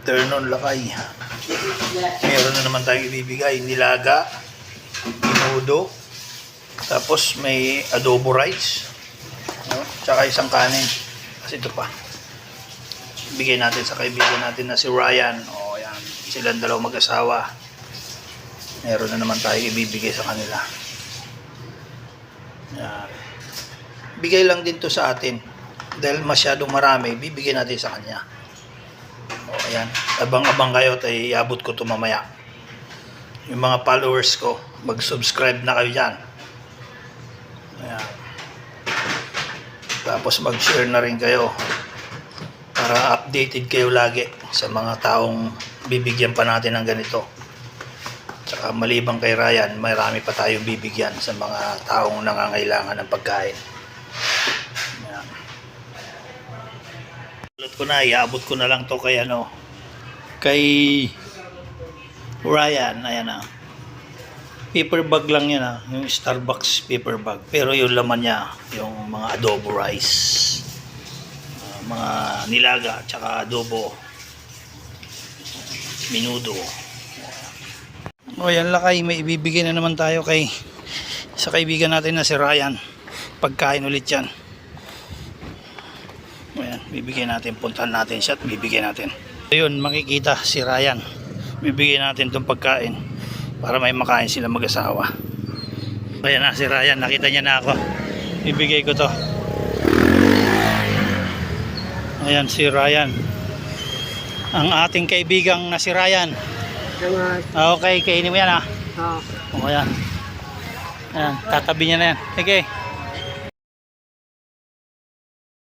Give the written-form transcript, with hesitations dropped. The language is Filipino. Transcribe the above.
afternoon, lakay. Meron na naman tayong ibibigay. Nilaga, minudo, tapos may adobo rice, no? Tsaka isang kanin. Kasi ito pa. Bigay natin sa kaibigan natin na si Ryan. O yan, silang dalawang mag-asawa. Meron na naman tayong ibibigay sa kanila. Yan. Bigay lang din to sa atin. Dahil masyadong marami, bibigyan natin sa kanya. O ayan, abang-abang kayo at iabot ko to mamaya. Yung mga followers ko, mag-subscribe na kayo dyan. Ayan. Tapos mag-share na rin kayo para updated kayo lagi sa mga taong bibigyan pa natin ng ganito. Tsaka maliban kay Ryan, marami pa tayong bibigyan sa mga taong nangangailangan ng pagkain. Ayan. Ulit ko na, iabot ko na lang to kay kay Ryan. Ayan na. Paper bag lang yan, yung Starbucks paper bag. Pero yung laman niya, yung mga adobo rice, mga nilaga, tsaka adobo, minudo. O yan lakay, may ibibigay na naman tayo sa kaibigan natin na si Ryan. Pagkain ulit yan. Ayan, bibigyan natin, puntahan natin siya at bibigyan natin. Ayun, makikita si Ryan. Bibigyan natin itong pagkain para may makain sila mag-asawa. Ayan na si Ryan, nakita niya na ako. Bibigay ko to. Ayan si Ryan, ang ating kaibigang na si Ryan. Okay, kainin mo yan ha. O ayan. Ayan, tatabi niya na yan. Sige.